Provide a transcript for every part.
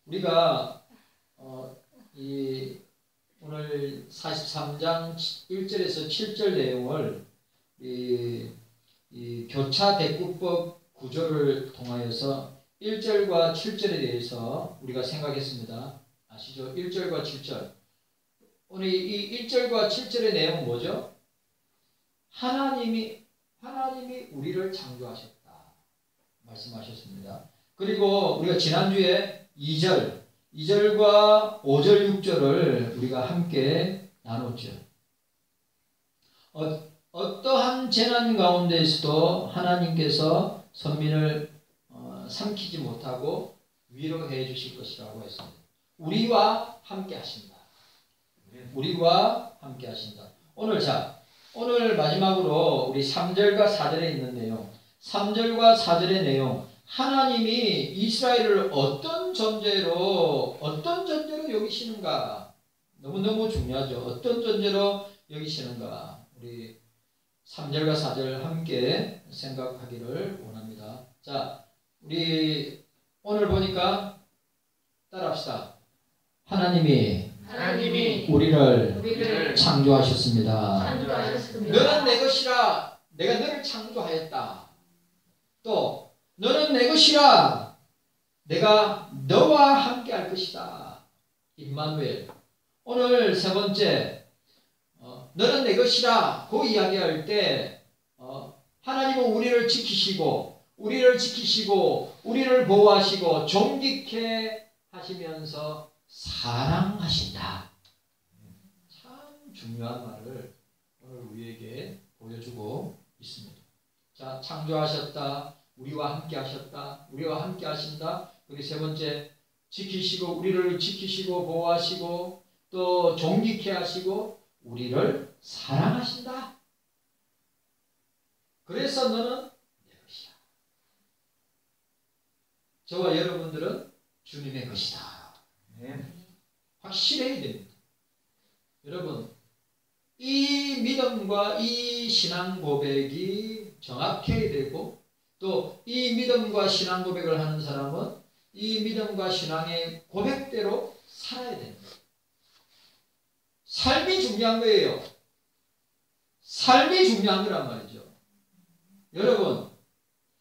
우리가 오늘 43장 1절에서 7절 내용을 이 교차 대꾸법 구조를 통하여서 1절과 7절에 대해서 우리가 생각했습니다. 아시죠? 1절과 7절. 오늘 이 1절과 7절의 내용은 뭐죠? 하나님이 우리를 창조하셨다 말씀하셨습니다. 그리고 우리가 지난주에 2절과 5절, 6절을 우리가 함께 나눴죠. 어떠한 재난 가운데서도 하나님께서 선민을 삼키지 못하고 위로해 주실 것이라고 했습니다. 우리와 함께 하신다. 우리와 함께 하신다. 오늘 마지막으로 우리 3절과 4절에 있는 내용, 3절과 4절의 내용, 하나님이 이스라엘을 어떤 존재로 여기시는가? 너무너무 중요하죠. 어떤 존재로 여기시는가? 우리 3절과 4절 함께 생각하기를 원합니다. 자, 우리 오늘 보니까 따라합시다. 하나님이 우리를 창조하셨습니다. 너는 내 것이라 내가 너를 창조하였다. 또 너는 내 것이라 내가 너와 함께 할 것이다. 임마누엘. 오늘 세 번째, 너는 내 것이라 그 이야기할 때 하나님은 우리를 지키시고 우리를 보호하시고 존귀케 하시면서 사랑하신다. 참 중요한 말을 오늘 우리에게 보여주고 있습니다. 자, 창조하셨다. 우리와 함께 하셨다. 우리와 함께 하신다. 그리고 세 번째, 우리를 지키시고 보호하시고 또 존귀케 하시고 우리를 사랑하신다. 그래서 너는 내 것이다. 저와 여러분들은 주님의 것이다. 확실해야 됩니다. 여러분, 이 믿음과 이 신앙 고백이 정확해야 되고 또 이 믿음과 신앙 고백을 하는 사람은 이 믿음과 신앙의 고백대로 살아야 됩니다. 삶이 중요한 거예요. 삶이 중요한 거란 말이죠. 여러분,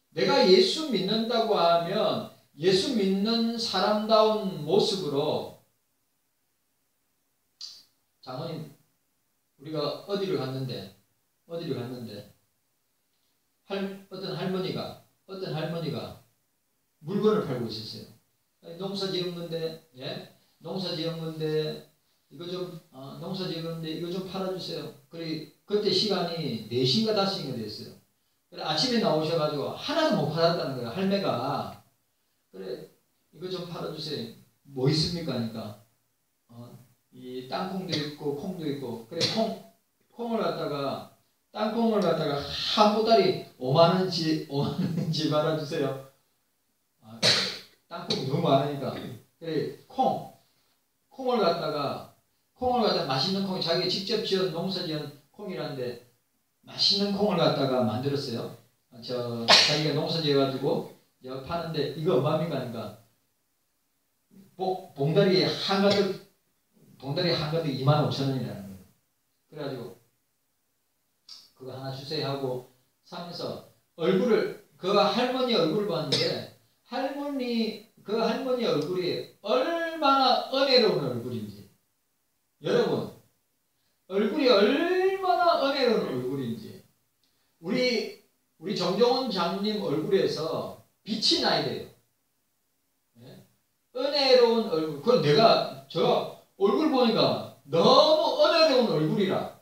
내가 예수 믿는다고 하면 예수 믿는 사람다운 모습으로, 장모님, 우리가 어디를 갔는데 어떤 할머니가 물건을 팔고 있었어요. 농사 지은 건데 이거 좀 팔아주세요. 그때 시간이 4시인가 5시인가 됐어요. 그래 아침에 나오셔가지고 하나도 못 팔았다는 거예요. 할매가. 그래 이거 좀 팔아주세요. 뭐 있습니까? 하니까 이 땅콩도 있고 콩도 있고. 그래 땅콩을 갖다가 한 보따리 5만원치 팔아주세요. 땅콩이 너무 많으니까. 그래 콩을 갖다가 맛있는 콩, 자기가 직접 농사 지은 콩이라는데 맛있는 콩을 갖다가 만들었어요. 자기가 농사 지어가지고 파는데 이거 얼마입니까? 하니까 봉다리 한가득 25,000원이라는 거예요. 그래가지고 그거 하나 주세요 하고 사면서 그 할머니 얼굴을 봤는데 그 할머니 얼굴이 얼마나 은혜로운 얼굴인지, 여러분 얼굴이 얼마나 은혜로운 얼굴인지, 우리 정종원 장로님 얼굴에서 빛이 나야 돼요. 네? 은혜로운 얼굴. 그건 내가 저 얼굴 보니까 너무 은혜로운 얼굴이라.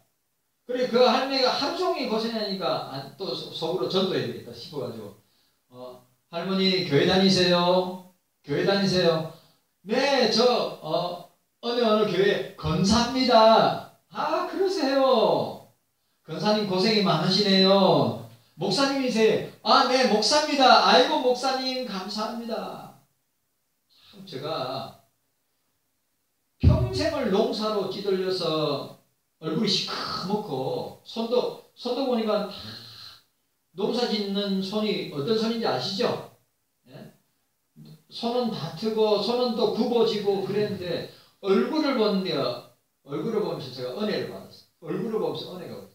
그래 그 할머니가 하루 종일 고생하니까 또 속으로 전도해야 되겠다 싶어가지고 할머니 교회 다니세요? 네, 저 어느 교회 건사입니다. 아, 그러세요. 건사님 고생이 많으시네요. 목사님이세요? 아, 네, 목사입니다. 아이고 목사님 감사합니다. 참 제가 평생을 농사로 찌들려서 얼굴이 시커멓고 손도 보니까 다 농사 짓는 손이 어떤 손인지 아시죠? 예? 손은 다트고 손은 또 굽어지고 그랬는데 얼굴을 보면서 제가 은혜를 받았어요. 얼굴을 보면서 은혜가 왔어요.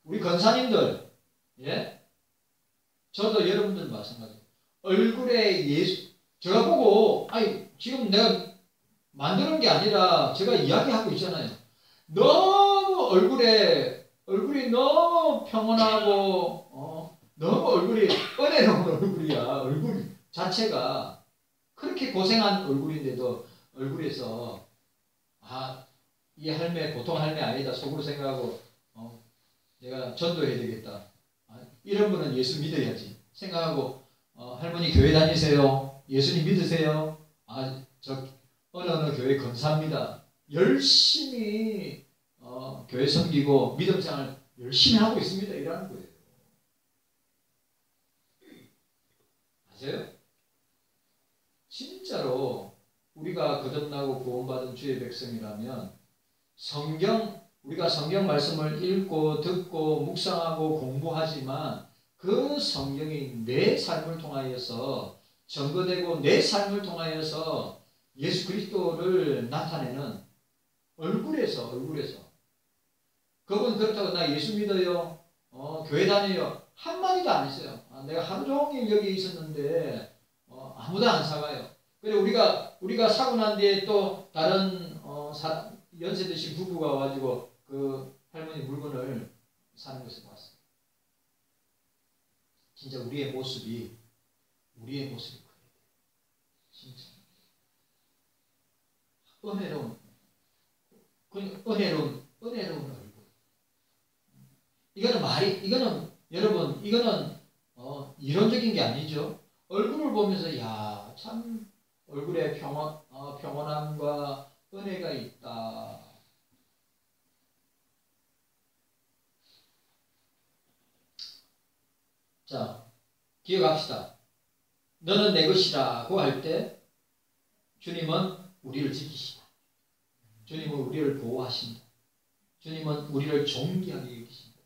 우리 권사님들, 예? 저도 여러분들 마찬가지예요. 얼굴에 제가 보고, 아니, 지금 내가 만드는 게 아니라 제가 이야기하고 있잖아요. 너무 얼굴이 너무 평온하고, 너무 얼굴이 은혜로운 얼굴이야. 얼굴 자체가 그렇게 고생한 얼굴인데도 얼굴에서, 이 할매, 보통 할매 아니다. 속으로 생각하고, 내가 전도해야 되겠다. 이런 분은 예수 믿어야지. 생각하고, 할머니 교회 다니세요? 예수님 믿으세요? 저 어느 교회 건사입니다. 열심히 교회 섬기고 믿음생활 열심히 하고 있습니다. 이라는 거예요. 아세요? 진짜로 우리가 거듭나고 구원받은 주의 백성이라면 우리가 성경 말씀을 읽고 듣고 묵상하고 공부하지만 그 성경이 내 삶을 통하여서 증거되고 내 삶을 통하여서 예수 그리스도를 나타내는 얼굴에서 그분 그렇다고 나 예수 믿어요, 교회 다녀요 한마디도 안 했어요. 내가 하루 종일 여기 있었는데 아무도 안 사가요. 그래 우리가 사고 난 뒤에 또 다른 연세 드신 부부가 와가지고 그 할머니 물건을 사는 것을 봤어요. 진짜 우리의 모습이 그래야 돼요. 진짜 은혜로운 얼굴. 여러분 이거는 이론적인 게 아니죠. 얼굴을 보면서 야, 참 얼굴에 평온함과 은혜가 있다. 자, 기억합시다. 너는 내 것이라고 할 때 주님은 우리를 지키시다. 주님은 우리를 보호하신다. 주님은 우리를 존귀하게 여기신다.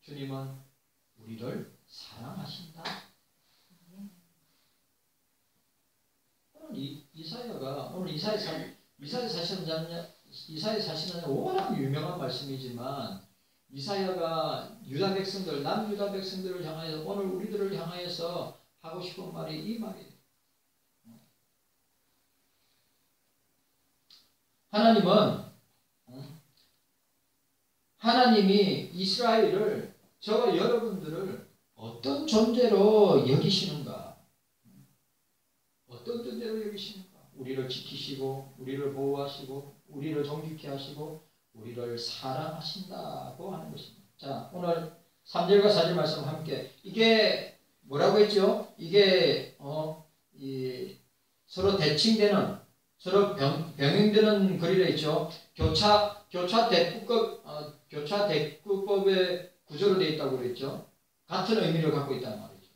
주님은 우리를 사랑하신다. 오늘 이사야 40장 워낙 유명한 말씀이지만 이사야가 유다 백성들, 남유다 백성들을 향하여서 오늘 우리들을 향하여서 하고 싶은 말이 이 말이에요. 하나님이 이스라엘을, 저와 여러분들을 어떤 존재로 여기시는가? 어떤 존재로 여기시는가? 우리를 지키시고, 우리를 보호하시고, 우리를 존귀케 하시고, 우리를 사랑하신다고 하는 것입니다. 자, 오늘 3절과 4절 말씀 함께. 이게 뭐라고 했죠? 이게 서로 대칭되는, 서로 병행되는 글이라 했죠. 교차 대꾸법의 구조로 되어 있다고 그랬죠. 같은 의미를 갖고 있다는 말이죠.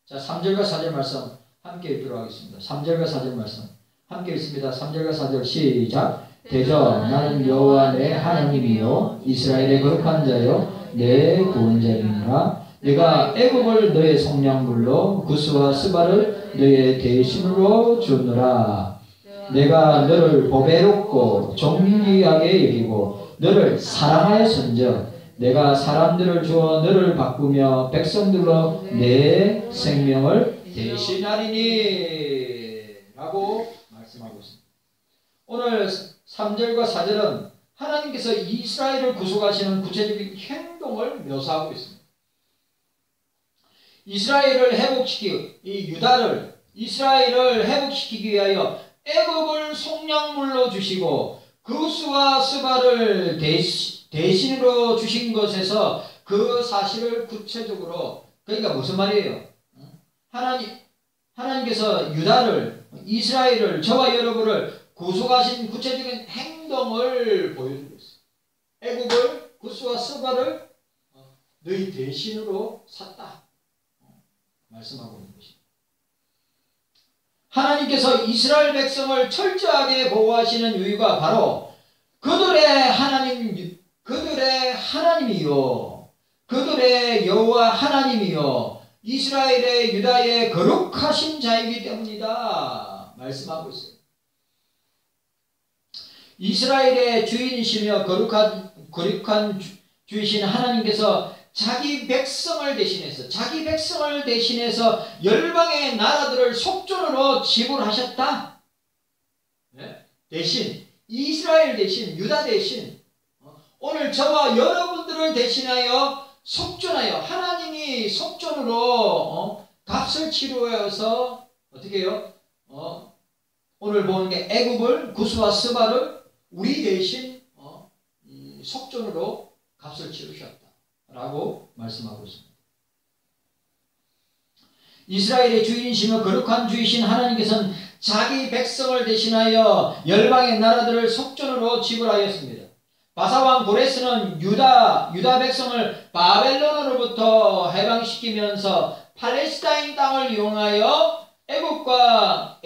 자, 3절과 4절 말씀 함께 읽도록 하겠습니다. 3절과 4절 말씀 함께 읽습니다. 3절과 4절 시작. 대저 나는 여호와 내 하나님이요 이스라엘의 거룩한 자요 내 구원자이니라. 내가 애굽을 너의 속량물로 구스와 스바를 너의 대신으로 주노라. 내가 너를 보배롭고 존귀하게 여기고 너를 사랑하였은즉 내가 사람들을 주어 너를 바꾸며 백성들로 내 생명을 대신하리니 라고 말씀하고 있습니다. 오늘 3절과 4절은 하나님께서 이스라엘을 구속하시는 구체적인 행동을 묘사하고 있습니다. 이스라엘을 회복시키기 위하여 애굽을 속량물로 주시고 구스와 스바를 대신으로 주신 것에서 그 사실을 구체적으로, 그러니까 무슨 말이에요? 하나님께서 이스라엘을, 저와 여러분을 구속하신 구체적인 행동을 보여주고 있어요. 애굽을, 구스와 스바를 너희 대신으로 샀다 말씀하고 있는 것입니다. 하나님께서 이스라엘 백성을 철저하게 보호하시는 이유가 바로 그들의 하나님이요, 그들의 여호와 하나님이요, 이스라엘의 유다의 거룩하신 자이기 때문이다. 말씀하고 있어요. 이스라엘의 주인이시며 거룩한 주이신 하나님께서 자기 백성을 대신해서 열방의 나라들을 속전으로 지불하셨다. 네? 대신 이스라엘 대신 유다 대신 오늘 저와 여러분들을 대신하여 속전하여 하나님이 속전으로 값을 치루어서 어떻게 해요? 오늘 보는 게 애굽을 구스와 스바를 우리 대신 속전으로 값을 치르셨다라고 말씀하고 있습니다. 이스라엘의 주인이시며 거룩한 주이신 하나님께서는 자기 백성을 대신하여 열방의 나라들을 속전으로 지불하였습니다. 바사왕 고레스는 유다 백성을 바벨론으로부터 해방시키면서 팔레스타인 땅을 이용하여 애국과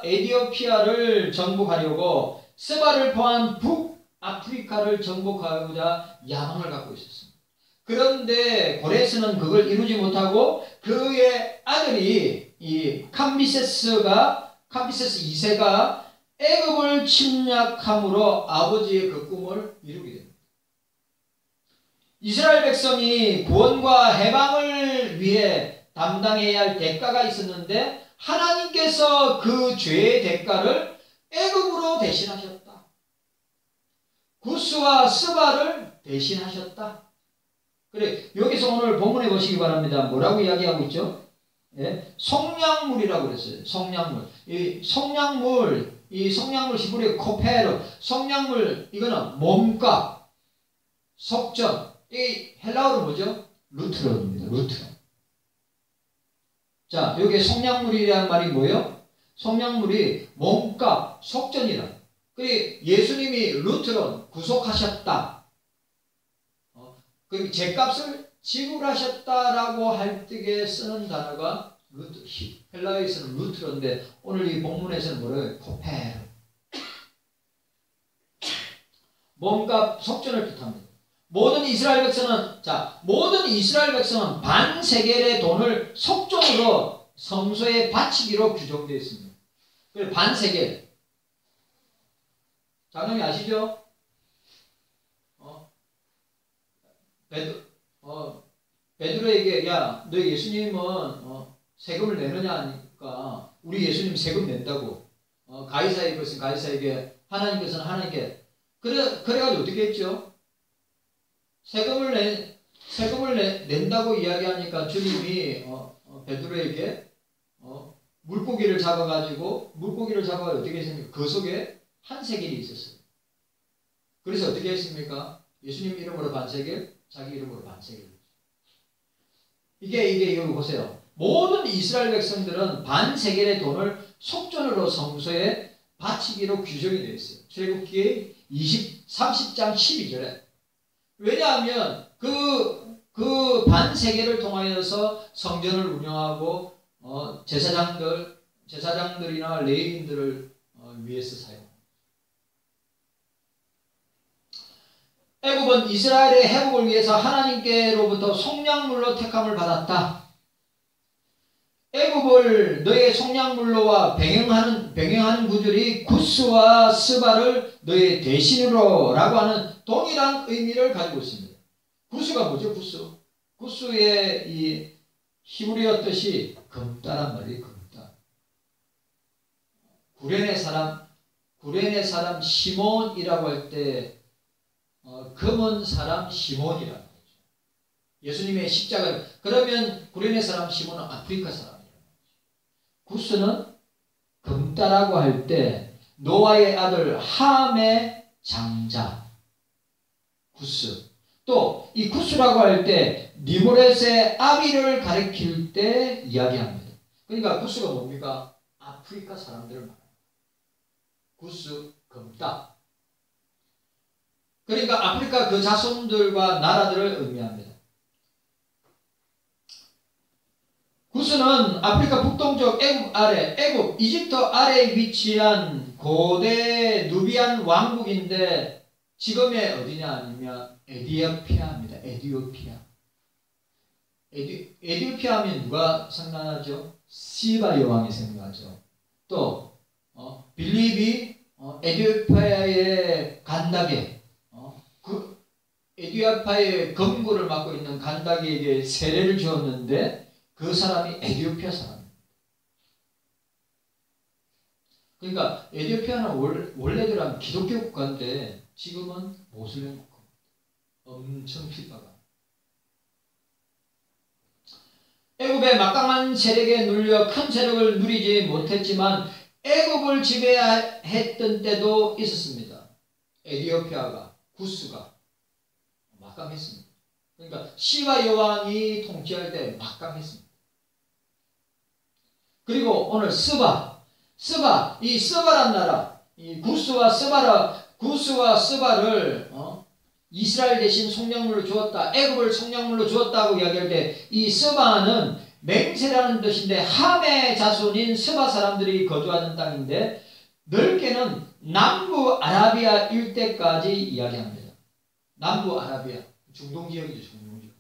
에디오피아를 정복하려고 스바를 포함한 북아프리카를 정복하고자 야망을 갖고 있었습니다. 그런데 고레스는 그걸 이루지 못하고 그의 아들이 이 캄비세스 2세가 애굽을 침략함으로 아버지의 그 꿈을 이루게 됩니다. 이스라엘 백성이 구원과 해방을 위해 담당해야 할 대가가 있었는데 하나님께서 그 죄의 대가를 애굽으로 대신하셨다. 구스와 스바를 대신하셨다. 그래, 여기서 오늘 본문에 보시기 바랍니다. 뭐라고 이야기하고 있죠? 예? 성냥물이라고 그랬어요. 성냥물. 이 성냥물 히브리어 코페르. 성냥물, 이거는 몸값, 속전. 이 헬라어로 뭐죠? 루트론입니다. 루트론. 자, 여기 성냥물이라는 말이 뭐예요? 성냥물이 몸값, 속전이라. 그리고 예수님이 루트론, 구속하셨다. 그리고 죄값을 지불하셨다라고 할 때에 쓰는 단어가 헬라어에서는 루트론인데 오늘 이 본문에서는 뭐래요? 코페르. 몸값, 속전을 뜻합니다. 모든 이스라엘 백성은 반세겔의 돈을 속전으로 성소에 바치기로 규정되어 있습니다. 그래서 반세겔. 장로님 아시죠? 베드로에게 야, 너 예수님은 세금을 내느냐 하니까 우리 예수님 세금 낸다고. 가이사에게 그것은 가이사에게, 하나님께서는 하나님께. 그래가지고 어떻게 했죠? 세금을 낸다고 이야기하니까 주님이 베드로에게 물고기를 잡아가지고 어떻게 했습니까? 그 속에 한 세겔이 있었어요. 그래서 어떻게 했습니까? 예수님 이름으로 반세겔, 자기 이름으로 반세겔. 이게 여기 보세요. 모든 이스라엘 백성들은 반세겔의 돈을 속전으로 성소에 바치기로 규정이 되어 있어요. 출애굽기 30장 12절에. 왜냐하면 그 반세계를 통하여서 성전을 운영하고 제사장들이나 레위인들을 위해서 사용합니다. 애굽은 이스라엘의 회복을 위해서 하나님께로부터 속량물로 택함을 받았다. 애굽을 너의 속량물로와 병행하는 구절이 구스와 스바를 너의 대신으로 라고 하는 동일한 의미를 가지고 있습니다. 구스가 뭐죠? 구스의 이 히브리어 뜻이 금따란 말이에요. 금따. 구레네 사람 시몬이라고 할 때 금은 사람 시몬이라고 하죠. 예수님의 십자가. 그러면 구레네 사람 시몬은 아프리카 사람이라고 하죠. 구스는 금따라고 할 때 노아의 아들 함의 장자 구스. 또 이 구스라고 할 때 니모렛의 아비를 가리킬 때 이야기합니다. 그러니까 구스가 뭡니까? 아프리카 사람들을 말합니다. 구스, 금따. 그러니까 아프리카 그 자손들과 나라들을 의미합니다. 구스는 아프리카 북동쪽 애굽, 이집트 아래에 위치한 고대 누비안 왕국인데 지금의 어디냐 아니면 에디오피아입니다. 에디오피아 하면 누가 생각나죠? 시바 여왕이 생각나죠. 또 빌립이 에디오피아의 간다게 그 에디오피아의 검구를 맡고 있는 간다게에게 세례를 주었는데 그 사람이 에디오피아 사람입니다. 그러니까 에디오피아는 원래대로 기독교 국가인데 지금은 모슬렘 국가입니다. 엄청 핍박합니다. 애굽의 막강한 세력에 눌려 큰 세력을 누리지 못했지만 애굽을 지배했던 때도 있었습니다. 에디오피아가 구스가 막강했습니다. 그러니까 시바 여왕이 통치할 때 막강했습니다. 그리고 오늘 이 스바란 나라, 이 구스와 스바를 이스라엘 대신 속량물로 주었다. 애굽을 속량물로 주었다고 이야기할 때 이 스바는 맹세라는 뜻인데 함의 자손인 스바 사람들이 거주하는 땅인데 넓게는 남부 아라비아 일대까지 이야기합니다. 남부 아라비아, 중동 지역이죠. 중동 지역.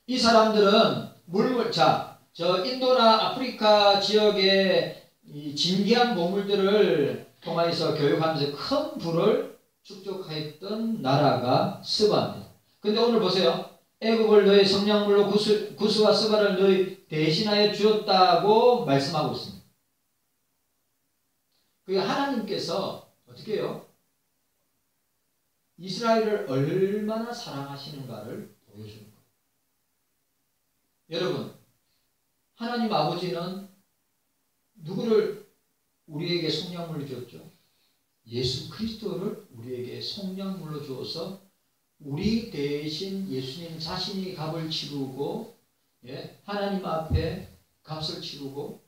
이 사람들은 저 인도나 아프리카 지역의 이 진귀한 보물들을 통하여서 교육하면서 큰 부를 축적했던 나라가 스바입니다. 근데 오늘 보세요. 애굽을 너희 성량물로 구스와 스바를 너희 대신하여 주었다고 말씀하고 있습니다. 그 하나님께서 어떻게 해요? 이스라엘을 얼마나 사랑하시는가를 보여주는 거예요. 여러분, 하나님 아버지는 누구를 우리에게 속량물로 줬죠? 예수 그리스도를 우리에게 속량물로 주어서 우리 대신 예수님 자신이 값을 치르고 하나님 앞에 값을 치르고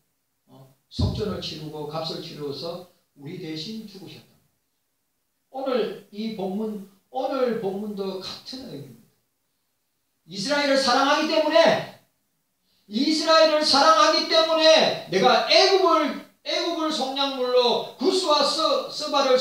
속전을 치르고 값을 치르어서 우리 대신 죽으셨다. 오늘 본문도 같은 의미입니다. 이스라엘을 사랑하기 때문에 내가 애굽을 속량물로 구스와 스바를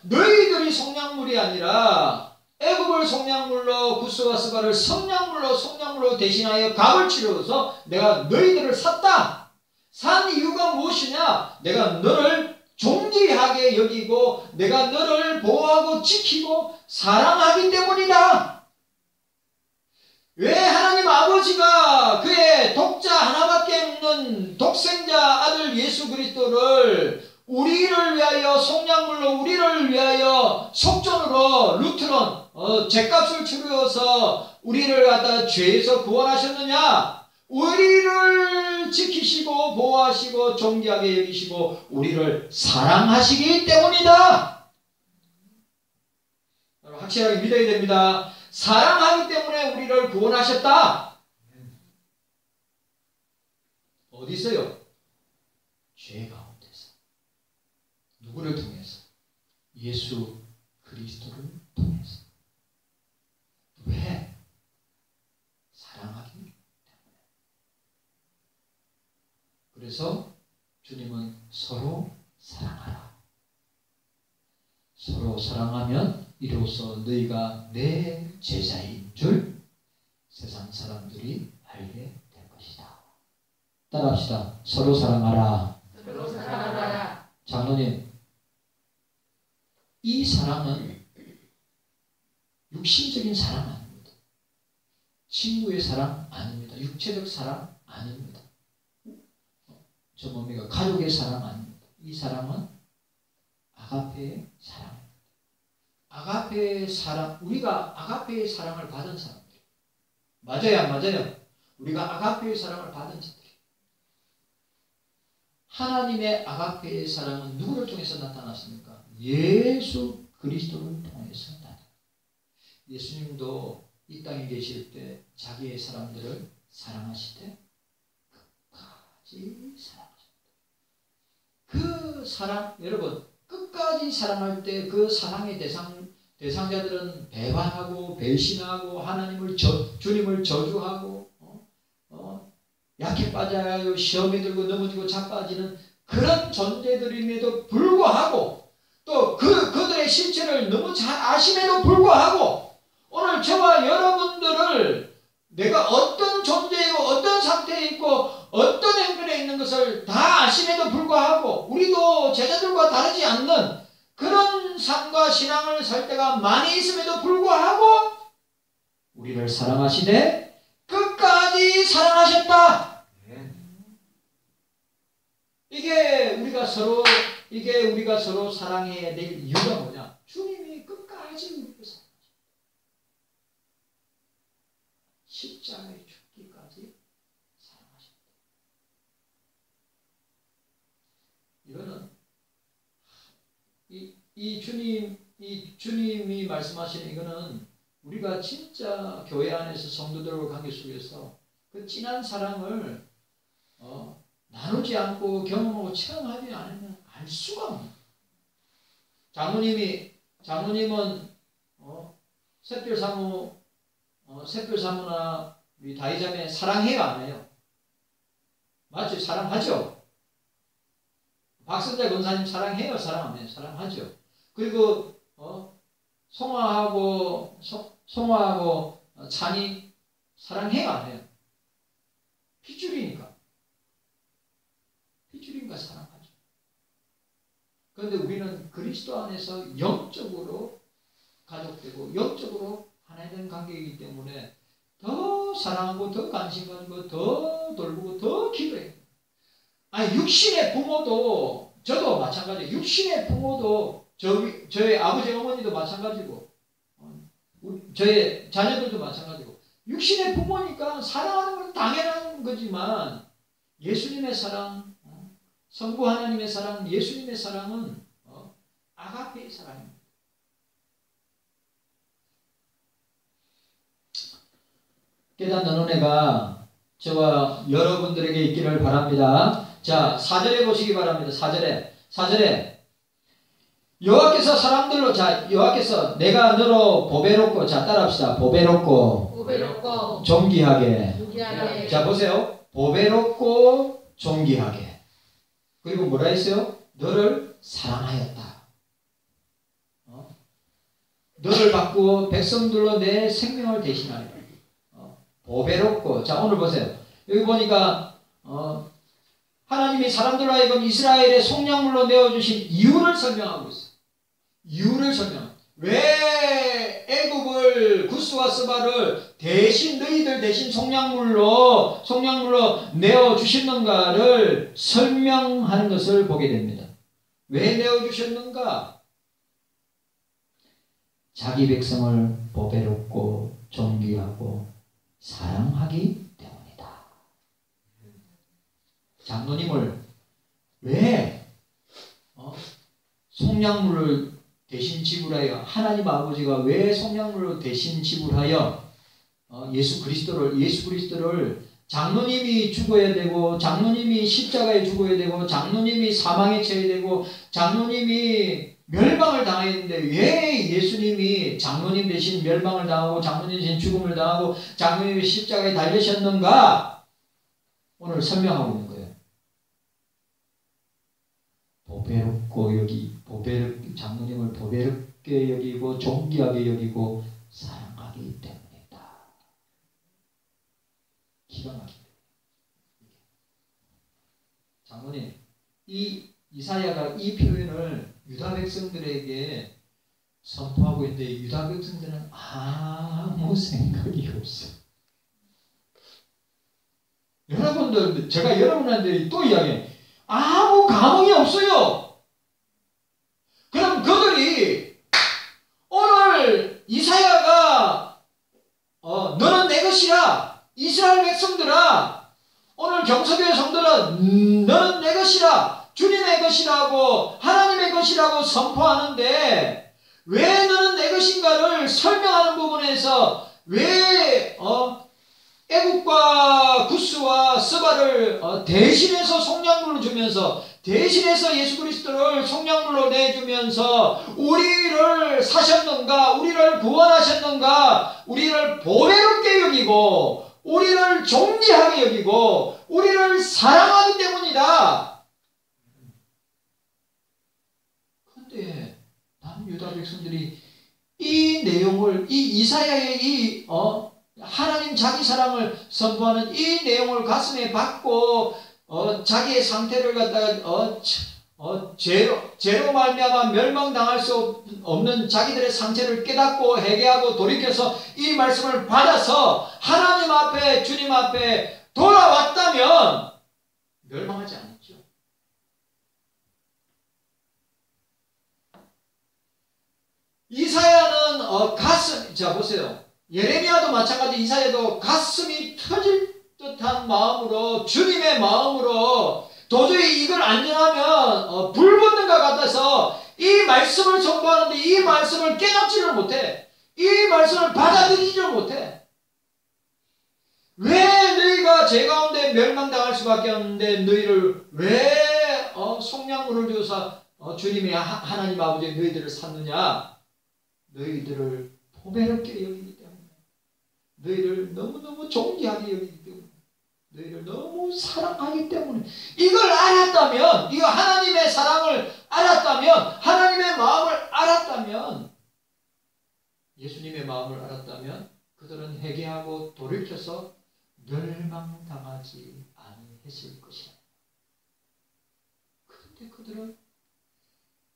너희들이 속량물이 아니라 애굽을 속량물로 구스와 스바를 속량물로 대신하여 값을 치르어서 내가 너희들을 샀다. 산 이유가 무엇이냐? 내가 너를 존귀하게 여기고 내가 너를 보호하고 지키고 사랑하기 때문이다. 왜 하나님 아버지가 그의 독자 하나밖에 없는 독생자 아들 예수 그리스도를 우리를 위하여 속량물로 우리를 위하여 속전으로 루트론 죗값을 치르어서 우리를 갖다 죄에서 구원하셨느냐? 우리를 지키시고 보호하시고 존귀하게 여기시고 우리를 사랑하시기 때문이다. 확실하게 믿어야 됩니다. 사랑하기 때문에 우리를 구원하셨다. 어디 있어요? 죄 가운데서. 누구를 통해서? 예수 그리스도를 통해서. 왜? 사랑하기 때문에. 그래서 주님은 서로 사랑하라. 서로 사랑하면 이로써 너희가 내 제자인 줄 세상 사람들이 알게 될 것이다. 따라합시다. 서로 사랑하라. 서로 사랑하라. 장로님, 이 사랑은 육신적인 사랑 아닙니다. 친구의 사랑 아닙니다. 육체적 사랑 아닙니다. 저 뭡니까? 가족의 사랑 아닙니다. 이 사랑은 아가페의 사랑. 아가페의 사랑, 우리가 아가페의 사랑을 받은 사람들. 맞아요, 안 맞아요? 우리가 아가페의 사랑을 받은 자들. 하나님의 아가페의 사랑은 누구를 통해서 나타났습니까? 예수 그리스도를 통해서 나타났습니다. 예수님도 이 땅에 계실 때 자기의 사람들을 사랑하시되 끝까지 사랑하셨다. 그 사랑, 여러분, 끝까지 사랑할 때 그 사랑의 대상자들은 배반하고 배신하고 하나님을 주님을 저주하고 약해 빠져요. 시험에 들고 넘어지고 자빠지는 그런 존재들임에도 불구하고 또 그들의 실체를 너무 잘 아심에도 불구하고 오늘 저와 여러분들을 내가 어떤 존재이고 어떤 상태에 있고 어떤 행편에 있는 것을 다 아심에도 불구하고 우리도 제자들과 다르지 않는 그런 삶과 신앙을 살 때가 많이 있음에도 불구하고 우리를 사랑하시되 끝까지 사랑하셨다. 이게 우리가 서로 사랑해야 될 이유가 뭐냐? 주님이 끝까지 우리를 사랑하셨다. 십자가에 죽기까지 사랑하셨다. 이거는 이 주님이 말씀하시는 이거는 우리가 진짜 교회 안에서 성도들과 관계 속에서 그 진한 사랑을 나누지 않고 경험하고 체험하지 않으면 알 수가 없는. 장로님은 샛별사모나 우리 다이자매 사랑해요, 안 해요? 맞죠? 사랑하죠? 박선재 권사님 사랑해요, 사랑 안 해요? 사랑하죠? 그리고 송화하고 찬이 사랑해요, 안 해요? 핏줄이니까 사랑하죠. 그런데 우리는 그리스도 안에서 영적으로 가족되고 영적으로 하나 된 관계이기 때문에 더 사랑하고 더 관심 가지고 더 돌보고 더 기도해요. 아니 육신의 부모도 저도 마찬가지예요. 육신의 부모도 저희 아버지 어머니도 마찬가지고 저의 자녀들도 마찬가지고 육신의 부모니까 사랑하는 건 당연한 거지만 예수님의 사랑, 성부 하나님의 사랑, 예수님의 사랑은 아가페의 사랑입니다. 깨닫는 은혜가 저와 여러분들에게 있기를 바랍니다. 자, 4절에 보시기 바랍니다. 4절에 여호와께서 내가 너로 보배롭고, 자 따라합시다. 보배롭고 존귀하게. 자 보세요. 보배롭고 존귀하게. 그리고 뭐라 했어요? 너를 사랑하였다. 너를 바꾸어 백성들로 내 생명을 대신하리라. 보배롭고. 자 오늘 보세요. 여기 보니까 하나님이 사람들로 하여금 이스라엘의 속량물로 내어주신 이유를 설명하고 있어요. 이유를 설명. 왜 애굽을 구스와 스바를 대신 너희들 대신 속량물로 내어주셨는가를 설명하는 것을 보게 됩니다. 왜 내어주셨는가? 자기 백성을 보배롭고 존귀하고 사랑하기 때문이다. 장로님을 왜 속량물을 대신 지불하여, 하나님 아버지가 왜 속량물을 대신 지불하여 예수 그리스도를 장로님이 죽어야 되고, 장로님이 십자가에 죽어야 되고, 장로님이 사망에 처해야 되고, 장로님이 멸망을 당해야 되는데 왜 예수님이 장로님 대신 멸망을 당하고 장로님 대신 죽음을 당하고 장로님이 십자가에 달리셨는가? 오늘 설명하고 있는 거예요. 장로님을 보배롭게 여기고 존귀하게 여기고 사랑하기 때문이다. 기가 막힙니다. 장로님, 이사야가 이 표현을 유다 백성들에게 선포하고 있는데 유다 백성들은 아무 생각이 없어요. 여러분들, 제가 여러분한테 또 이야기해요. 아무 감흥이 없어요. 그럼 그들이 오늘 이사야가 너는 내 것이라, 이스라엘 백성들아, 오늘 경서교회 성도는 너는 내 것이라, 주님의 것이라고, 하나님의 것이라고 선포하는데 왜 너는 내 것인가를 설명하는 부분에서 왜 애국과 구스와 스바를 대신해서 속량물로 주면서, 대신해서 예수 그리스도를 속량물로 내주면서 우리를 사셨는가, 우리를 구원하셨는가, 우리를 보배롭게 여기고 우리를 존귀하게 여기고 우리를 사랑하기 때문이다. 그런데 남유다 백성들이 이 내용을, 이 이사야의 이 하나님 자기 사랑을 선포하는 이 내용을 가슴에 받고 자기의 상태를 갖다가 죄로 말미암아 멸망당할 수 없는 자기들의 상태를 깨닫고 회개하고 돌이켜서 이 말씀을 받아서 하나님 앞에 주님 앞에 돌아왔다면 멸망하지 않았죠. 이사야는 가슴, 자 보세요. 예레미야도 마찬가지, 이사야도 가슴이 터질 듯한 마음으로, 주님의 마음으로 도저히 이걸 안 전하면 불 붙는 것 같아서 이 말씀을 선포하는데 이 말씀을 깨닫지를 못해. 이 말씀을 받아들이지를 못해. 왜 너희가 죄 가운데 멸망당할 수밖에 없는데 너희를 왜 속량물을 주어서 주님이 하나님 아버지 너희들을 찾느냐? 너희들을 보배롭게 여기기 때문에, 너희를 너무너무 존귀하게 여기기 때문에, 너희를 너무 사랑하기 때문에. 이걸 알았다면, 이거 하나님의 사랑을 알았다면, 하나님의 마음을 알았다면, 예수님의 마음을 알았다면 그들은 회개하고 돌이켜서 멸망당하지 아니했을 것이다. 그런데 그들은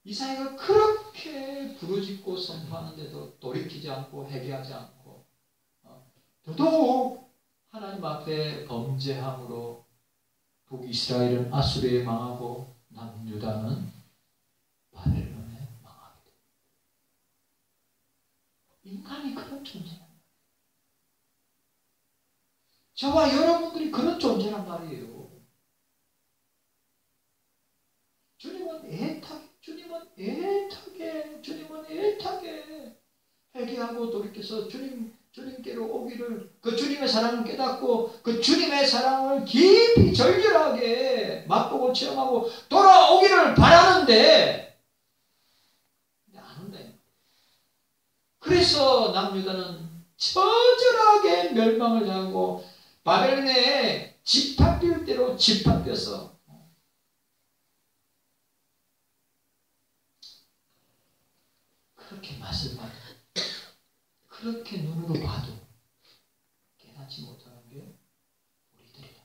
이사야가 그렇게 부르짖고 선포하는데도 돌이키지 않고 회개하지 않고 더더욱 하나님 앞에 범죄함으로 북이스라엘은 아수르에 망하고 남유다는 바벨론에 망하게 됩니다. 인간이 그런 존재란 말이에요. 저와 여러분들이 그런 존재란 말이에요. 주님은 애타게 회개하고 돌이켜서 주님께로 오기를, 그 주님의 사랑을 깨닫고 그 주님의 사랑을 깊이 절절하게 맛보고 체험하고 돌아오기를 바라는데 안 온다. 그래서 남유다는 처절하게 멸망을 당하고 바벨론에 집합될 대로 집합돼서 그렇게 맛을 봐도, 그렇게 눈으로 봐도 깨닫지 못하는 게 우리들이다.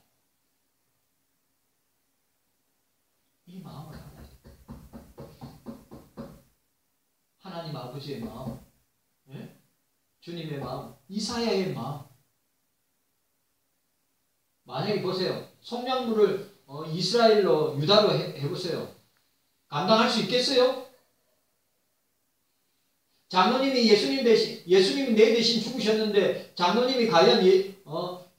이 마음을 알아야 돼. 하나님 아버지의 마음, 네? 주님의 마음, 이사야의 마음. 만약에 보세요. 속량물을 이스라엘로, 유다로 해보세요. 감당할 수 있겠어요? 장로님이 예수님이 내 대신 죽으셨는데 장로님이 과연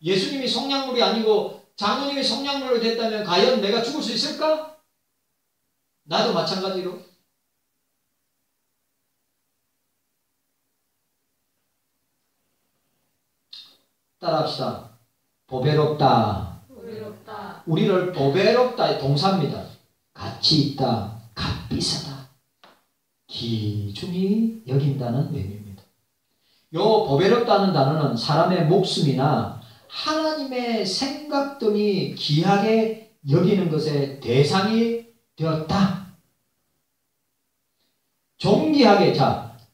예수님이 속량물이 아니고 장로님이 속량물로 됐다면 과연 내가 죽을 수 있을까? 나도 마찬가지로. 따라합시다. 보배롭다. 보배롭다. 우리를 보배롭다 동사입니다. 가치 있다. 값비싸다. 귀중히 여긴다는 의미입니다. 요 보배롭다는 단어는 사람의 목숨이나 하나님의 생각 등이 귀하게 여기는 것의 대상이 되었다. 존귀하게,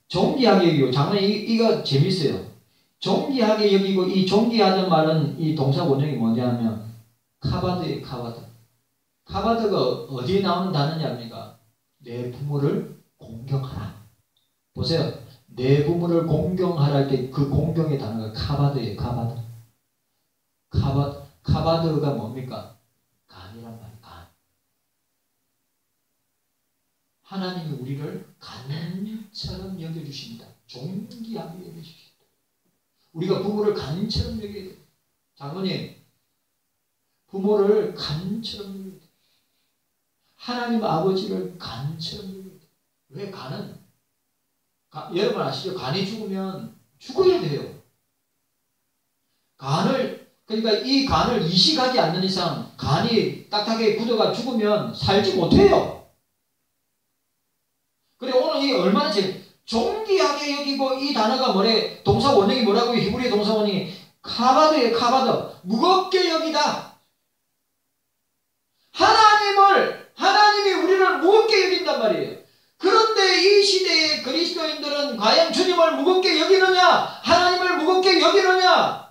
존귀하게 여기고, 장로님 이거 재밌어요. 존귀하게 여기고, 이 존귀하다는 말은 이 동사 원형이 뭐냐면 카바드예요. 카바드가 어디에 나오는 단어냐입니까? 내 부모를 공경하라. 보세요. 내 부모를 공경하라 할 때 그 공경의 단어가 카바드예요. 카바드가 뭡니까? 간이란 말이에요. 간. 하나님이 우리를 간처럼 여겨주십니다. 존귀하게 여겨주십니다. 우리가 부모를 간처럼 여겨야 돼요. 장로님, 부모를 간처럼 여겨야 돼요. 하나님 아버지를 간처럼 여겨야 돼요. 왜 간은? 여러분 아시죠? 간이 죽으면 죽어야 돼요. 그러니까 이 간을 이식하지 않는 이상 간이 딱딱하게 굳어가 죽으면 살지 못해요. 그래, 오늘 이 얼마나 존귀하게 여기고, 이 단어가 뭐래? 동사 원형이 뭐라고? 히브리 동사 원형이 카바드예요. 카바드. 무겁게 여기다. 하나님이 우리를 무겁게 여긴단 말이에요. 그런데 이 시대의 그리스도인들은 과연 주님을 무겁게 여기느냐? 하나님을 무겁게 여기느냐?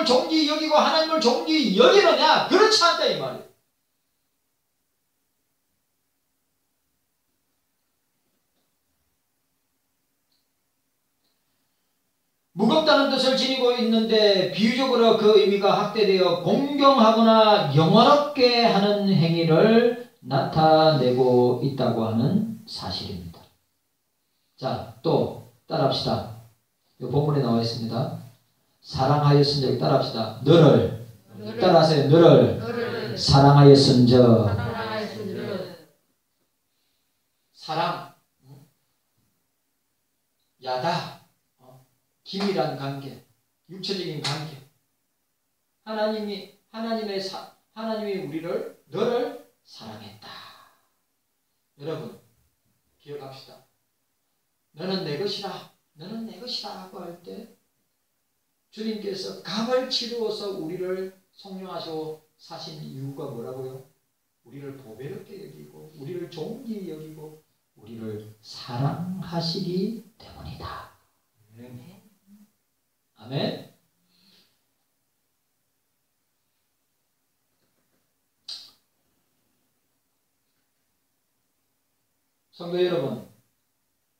존귀히 여기고 하나님을 존귀히 여기느냐? 그렇지 않다 이 말이에요. 무겁다는 뜻을 지니고 있는데 비유적으로 그 의미가 확대되어 공경하거나 영화롭게 하는 행위를 나타내고 있다고 하는 사실입니다. 자, 또 따라합시다. 이 본문에 나와 있습니다. 사랑하였은즉 따라합시다. 너를 따라하세요. 너를 사랑하였은즉. 사랑, 야다, 긴밀한 관계, 육체적인 관계. 하나님이 우리를 너를 사랑했다. 여러분 기억합시다. 너는 내 것이라, 너는 내 것이라 하고 할 때 주님께서 값을 치루어서 우리를 성령하시고 사신 이유가 뭐라고요? 우리를 보배롭게 여기고 우리를 존귀히 여기고 우리를 사랑하시기 때문이다. 아멘. 성도 여러분,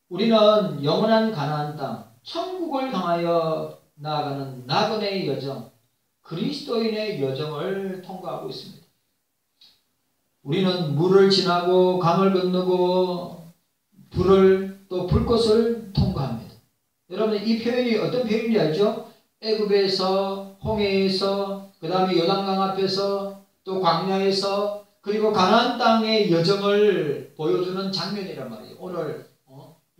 우리는 영원한 가나안 땅, 천국을 향하여 나아가는 나그네의 여정, 그리스도인의 여정을 통과하고 있습니다. 우리는 물을 지나고 강을 건너고 불을 또 불꽃을 통과합니다. 여러분 이 표현이 어떤 표현인지 알죠? 애굽에서, 홍해에서, 그 다음에 요단강 앞에서, 또 광야에서, 그리고 가나안 땅의 여정을 보여주는 장면이란 말이에요. 오늘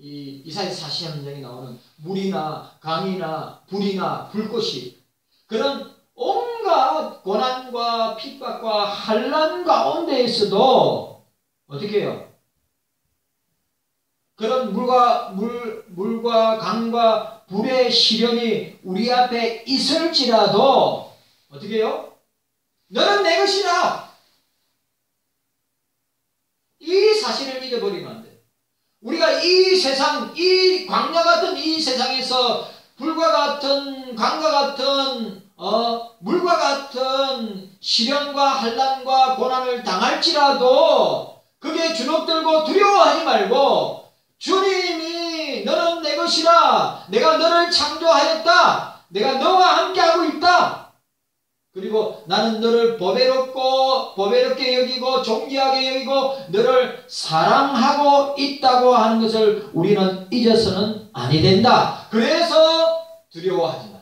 이 이사야 43장에 나오는 물이나 강이나 불이나 불꽃이 그런 온갖 고난과 핍박과 환난 가운데에서도 어떻게 해요? 그런 물과 강과 불의 시련이 우리 앞에 있을지라도 어떻게 해요? 너는 내 것이라. 이 사실을 잊어버리면 안 돼. 우리가 이 세상, 이 광야 같은 이 세상에서 불과 같은 강과 같은 물과 같은 시련과 환난과 고난을 당할지라도 그게 주눅들고 두려워하지 말고 주님이 너는 내 것이라. 내가 너를 창조하였다. 내가 너와 함께하고 있다. 그리고 나는 너를 보배롭게 여기고 존귀하게 여기고 너를 사랑하고 있다고 하는 것을 우리는 잊어서는 아니 된다. 그래서 두려워하지 말라.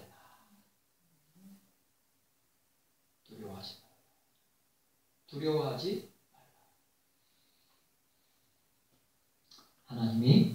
두려워하지 말라. 하나님이